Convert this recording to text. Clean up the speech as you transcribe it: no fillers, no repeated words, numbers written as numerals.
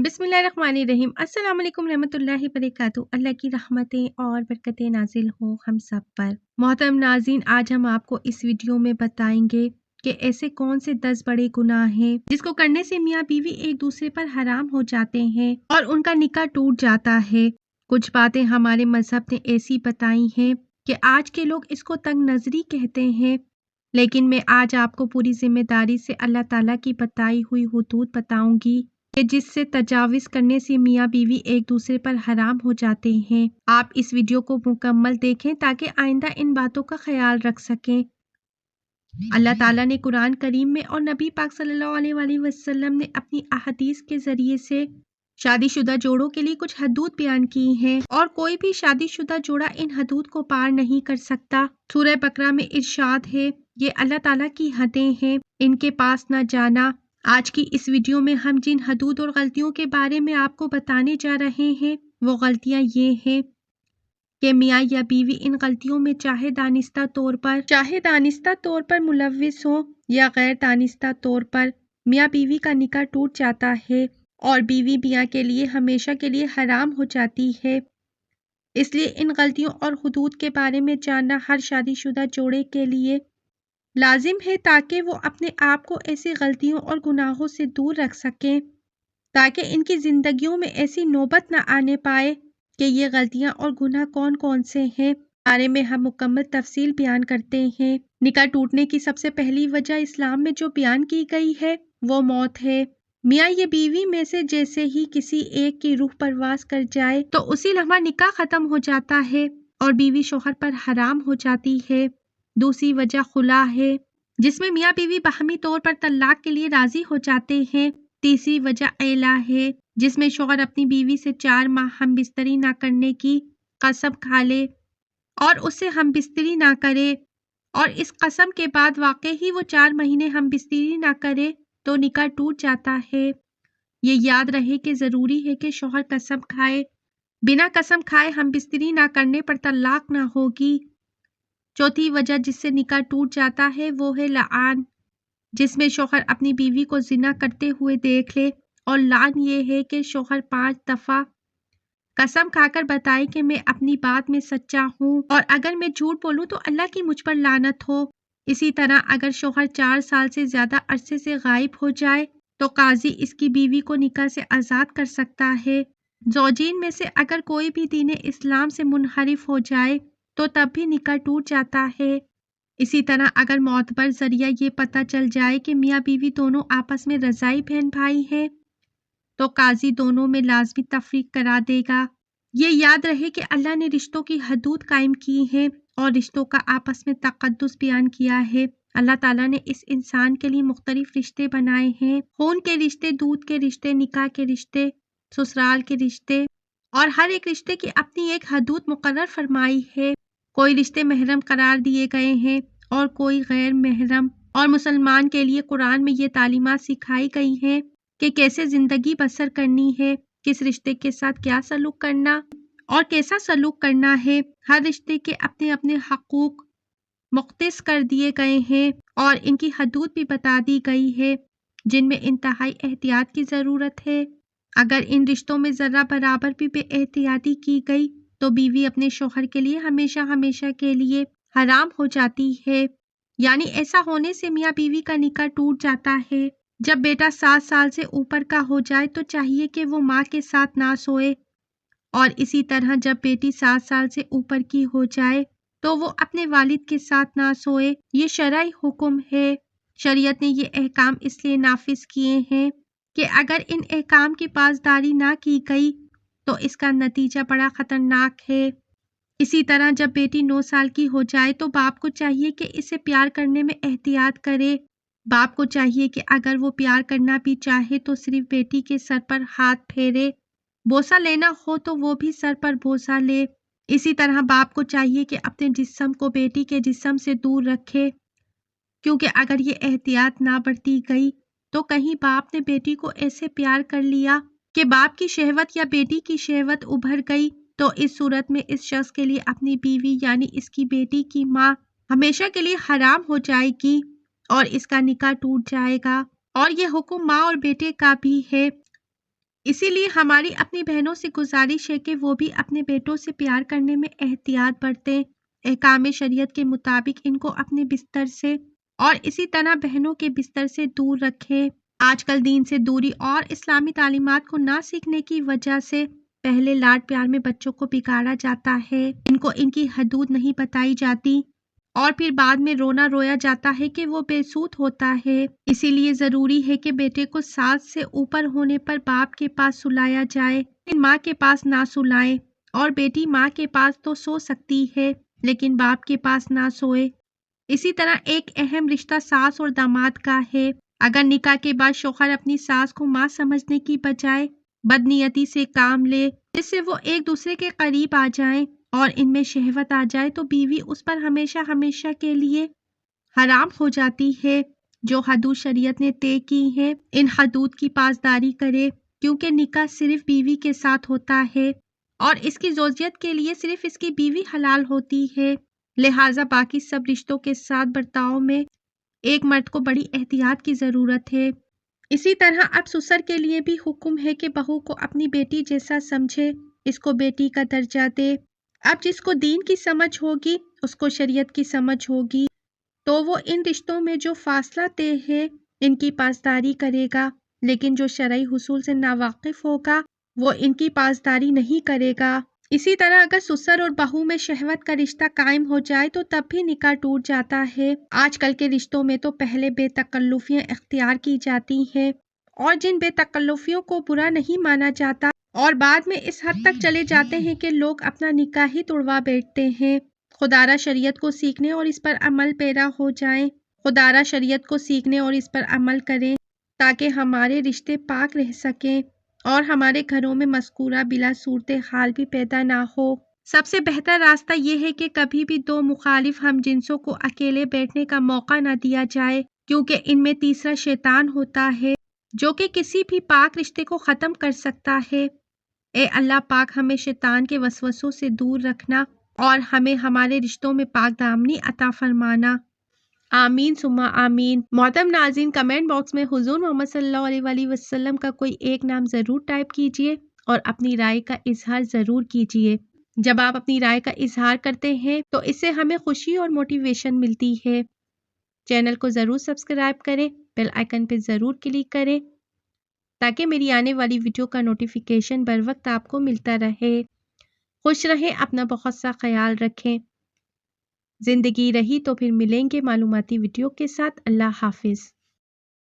بسم اللہ الرحمن الرحیم۔ السلام علیکم رحمۃ اللہ وبرکاتہ۔ اللہ کی رحمتیں اور برکتیں نازل ہوں ہم سب پر۔ محترم ناظرین، آج ہم آپ کو اس ویڈیو میں بتائیں گے کہ ایسے کون سے 10 بڑے گناہ ہیں جس کو کرنے سے میاں بیوی ایک دوسرے پر حرام ہو جاتے ہیں اور ان کا نکاح ٹوٹ جاتا ہے۔ کچھ باتیں ہمارے مذہب نے ایسی بتائی ہیں کہ آج کے لوگ اس کو تنگ نظری کہتے ہیں، لیکن میں آج آپ کو پوری ذمہ داری سے اللہ تعالیٰ کی بتائی ہوئی حدود بتاؤں گی کہ جس سے تجاوز کرنے سے میاں بیوی ایک دوسرے پر حرام ہو جاتے ہیں۔ آپ اس ویڈیو کو مکمل دیکھیں تاکہ آئندہ ان باتوں کا خیال رکھ سکیں۔ اللہ تعالیٰ نے قرآن کریم میں اور نبی پاک صلی اللہ علیہ وآلہ وسلم نے اپنی احادیث کے ذریعے سے شادی شدہ جوڑوں کے لیے کچھ حدود بیان کی ہیں، اور کوئی بھی شادی شدہ جوڑا ان حدود کو پار نہیں کر سکتا۔ سورہ بقرہ میں ارشاد ہے، یہ اللہ تعالیٰ کی حدیں ہیں، ان کے پاس نہ جانا۔ آج کی اس ویڈیو میں ہم جن حدود اور غلطیوں کے بارے میں آپ کو بتانے جا رہے ہیں وہ غلطیاں یہ ہیں کہ میاں یا بیوی ان غلطیوں میں چاہے دانستہ طور پر ملوث ہوں یا غیر دانستہ طور پر، میاں بیوی کا نکاح ٹوٹ جاتا ہے اور بیوی میاں کے لیے ہمیشہ کے لیے حرام ہو جاتی ہے۔ اس لیے ان غلطیوں اور حدود کے بارے میں جاننا ہر شادی شدہ جوڑے کے لیے لازم ہے تاکہ وہ اپنے آپ کو ایسی غلطیوں اور گناہوں سے دور رکھ سکیں، تاکہ ان کی زندگیوں میں ایسی نوبت نہ آنے پائے کہ یہ غلطیاں اور گناہ کون کون سے ہیں، بارے میں ہم مکمل تفصیل بیان کرتے ہیں۔ نکاح ٹوٹنے کی سب سے پہلی وجہ اسلام میں جو بیان کی گئی ہے وہ موت ہے۔ میاں یا بیوی میں سے جیسے ہی کسی ایک کی روح پرواز کر جائے تو اسی لمحہ نکاح ختم ہو جاتا ہے اور بیوی شوہر پر حرام ہو جاتی ہے۔ دوسری وجہ خلا ہے، جس میں میاں بیوی باہمی طور پر طلاق کے لیے راضی ہو جاتے ہیں۔ تیسری وجہ عیلا ہے، جس میں شوہر اپنی بیوی سے 4 ماہ ہم بستری نہ کرنے کی قسم کھا لے اور اس سے ہم بستری نہ کرے، اور اس قسم کے بعد واقع ہی وہ 4 مہینے ہم بستری نہ کرے تو نکاح ٹوٹ جاتا ہے۔ یہ یاد رہے کہ ضروری ہے کہ شوہر قسم کھائے، بنا قسم کھائے ہم بستری نہ کرنے پر طلاق نہ ہوگی۔ چوتھی وجہ جس سے نکاح ٹوٹ جاتا ہے وہ ہے لعان، جس میں شوہر اپنی بیوی کو زنا کرتے ہوئے دیکھ لے، اور لعن یہ ہے کہ شوہر 5 دفعہ قسم کھا کر بتائے کہ میں اپنی بات میں سچا ہوں اور اگر میں جھوٹ بولوں تو اللہ کی مجھ پر لعنت ہو۔ اسی طرح اگر شوہر 4 سال سے زیادہ عرصے سے غائب ہو جائے تو قاضی اس کی بیوی کو نکاح سے آزاد کر سکتا ہے۔ زوجین میں سے اگر کوئی بھی دین اسلام سے منحرف ہو جائے تو تب بھی نکاح ٹوٹ جاتا ہے۔ اسی طرح اگر معتبر ذریعہ یہ پتہ چل جائے کہ میاں بیوی دونوں آپس میں رضاعی بہن بھائی ہیں تو قاضی دونوں میں لازمی تفریق کرا دے گا۔ یہ یاد رہے کہ اللہ نے رشتوں کی حدود قائم کی ہیں اور رشتوں کا آپس میں تقدس بیان کیا ہے۔ اللہ تعالیٰ نے اس انسان کے لیے مختلف رشتے بنائے ہیں، خون کے رشتے، دودھ کے رشتے، نکاح کے رشتے، سسرال کے رشتے، اور ہر ایک رشتے کی اپنی ایک حدود مقرر فرمائی ہے۔ کوئی رشتے محرم قرار دیے گئے ہیں اور کوئی غیر محرم، اور مسلمان کے لیے قرآن میں یہ تعلیمات سکھائی گئی ہیں کہ کیسے زندگی بسر کرنی ہے، کس رشتے کے ساتھ کیا سلوک کرنا اور کیسا سلوک کرنا ہے۔ ہر رشتے کے اپنے اپنے حقوق مختص کر دیے گئے ہیں اور ان کی حدود بھی بتا دی گئی ہے جن میں انتہائی احتیاط کی ضرورت ہے۔ اگر ان رشتوں میں ذرہ برابر بھی بے احتیاطی کی گئی تو بیوی اپنے شوہر کے لیے ہمیشہ ہمیشہ کے لیے حرام ہو جاتی ہے، یعنی ایسا ہونے سے میاں بیوی کا نکاح ٹوٹ جاتا ہے۔ جب بیٹا 7 سال سے اوپر کا ہو جائے تو چاہیے کہ وہ ماں کے ساتھ نہ سوئے، اور اسی طرح جب بیٹی 7 سال سے اوپر کی ہو جائے تو وہ اپنے والد کے ساتھ نہ سوئے۔ یہ شرعی حکم ہے۔ شریعت نے یہ احکام اس لیے نافذ کیے ہیں کہ اگر ان احکام کی پاسداری نہ کی گئی تو اس کا نتیجہ بڑا خطرناک ہے۔ اسی طرح جب بیٹی 9 سال کی ہو جائے تو باپ کو چاہیے کہ اسے پیار کرنے میں احتیاط کرے۔ باپ کو چاہیے کہ اگر وہ پیار کرنا بھی چاہے تو صرف بیٹی کے سر پر ہاتھ پھیرے، بوسہ لینا ہو تو وہ بھی سر پر بوسہ لے۔ اسی طرح باپ کو چاہیے کہ اپنے جسم کو بیٹی کے جسم سے دور رکھے، کیونکہ اگر یہ احتیاط نہ برتی گئی تو کہیں باپ نے بیٹی کو ایسے پیار کر لیا کہ باپ کی شہوت یا بیٹی کی شہوت ابھر گئی تو اس صورت میں اس شخص کے لیے اپنی بیوی یعنی اس کی بیٹی کی ماں ہمیشہ کے لیے حرام ہو جائے گی اور اس کا نکاح ٹوٹ جائے گا۔ اور یہ حکم ماں اور بیٹے کا بھی ہے۔ اسی لیے ہماری اپنی بہنوں سے گزارش ہے کہ وہ بھی اپنے بیٹوں سے پیار کرنے میں احتیاط برتیں، احکام شریعت کے مطابق ان کو اپنے بستر سے اور اسی طرح بہنوں کے بستر سے دور رکھیں۔ آج کل دین سے دوری اور اسلامی تعلیمات کو نہ سیکھنے کی وجہ سے پہلے لاڈ پیار میں بچوں کو بگاڑا جاتا ہے، ان کو ان کی حدود نہیں بتائی جاتی اور پھر بعد میں رونا رویا جاتا ہے کہ وہ بے سود ہوتا ہے۔ اسی لیے ضروری ہے کہ بیٹے کو 7 سے اوپر ہونے پر باپ کے پاس سلایا جائے، ماں کے پاس نہ سلائیں، اور بیٹی ماں کے پاس تو سو سکتی ہے لیکن باپ کے پاس نہ سوئے۔ اسی طرح ایک اہم رشتہ ساس اور داماد کا ہے۔ اگر نکاح کے بعد شوہر اپنی ساس کو ماں سمجھنے کی بجائے بدنیتی سے کام لے جس سے وہ ایک دوسرے کے قریب آ جائیں اور ان میں شہوت آ جائے تو بیوی اس پر ہمیشہ ہمیشہ کے لیے حرام ہو جاتی ہے۔ جو حدود شریعت نے طے کی ہیں ان حدود کی پاسداری کرے، کیونکہ نکاح صرف بیوی کے ساتھ ہوتا ہے اور اس کی زوجیت کے لیے صرف اس کی بیوی حلال ہوتی ہے، لہٰذا باقی سب رشتوں کے ساتھ برتاؤ میں ایک مرد کو بڑی احتیاط کی ضرورت ہے۔ اسی طرح اب سسر کے لیے بھی حکم ہے کہ بہو کو اپنی بیٹی جیسا سمجھے، اس کو بیٹی کا درجہ دے۔ اب جس کو دین کی سمجھ ہوگی اس کو شریعت کی سمجھ ہوگی تو وہ ان رشتوں میں جو فاصلہ طے ہے ان کی پاسداری کرے گا، لیکن جو شرعی حصول سے ناواقف ہوگا وہ ان کی پاسداری نہیں کرے گا۔ اسی طرح اگر سسر اور بہو میں شہوت کا رشتہ قائم ہو جائے تو تب بھی نکاح ٹوٹ جاتا ہے۔ آج کل کے رشتوں میں تو پہلے بے تکلفیاں اختیار کی جاتی ہیں اور جن بے تکلفیوں کو برا نہیں مانا جاتا اور بعد میں اس حد تک چلے جاتے ہیں کہ لوگ اپنا نکاح ہی توڑوا بیٹھتے ہیں۔ خدارہ شریعت کو سیکھنے اور اس پر عمل پیرا ہو جائیں، خدارہ شریعت کو سیکھنے اور اس پر عمل کریں تاکہ ہمارے رشتے پاک رہ سکیں اور ہمارے گھروں میں مذکورہ بلا صورتحال بھی پیدا نہ ہو۔ سب سے بہتر راستہ یہ ہے کہ کبھی بھی دو مخالف ہم جنسوں کو اکیلے بیٹھنے کا موقع نہ دیا جائے، کیونکہ ان میں تیسرا شیطان ہوتا ہے جو کہ کسی بھی پاک رشتے کو ختم کر سکتا ہے۔ اے اللہ پاک ہمیں شیطان کے وسوسوں سے دور رکھنا اور ہمیں ہمارے رشتوں میں پاک دامنی عطا فرمانا، آمین ثم آمین۔ محترم ناظرین، کمنٹ باکس میں حضور محمد صلی اللہ علیہ وآلہ وسلم کا کوئی ایک نام ضرور ٹائپ کیجئے اور اپنی رائے کا اظہار ضرور کیجئے۔ جب آپ اپنی رائے کا اظہار کرتے ہیں تو اس سے ہمیں خوشی اور موٹیویشن ملتی ہے۔ چینل کو ضرور سبسکرائب کریں، بیل آئیکن پہ ضرور کلک کریں تاکہ میری آنے والی ویڈیو کا نوٹیفیکیشن بر وقت آپ کو ملتا رہے۔ خوش رہیں، اپنا بہت سا خیال رکھیں۔ زندگی رہی تو پھر ملیں گے معلوماتی ویڈیو کے ساتھ۔ اللہ حافظ۔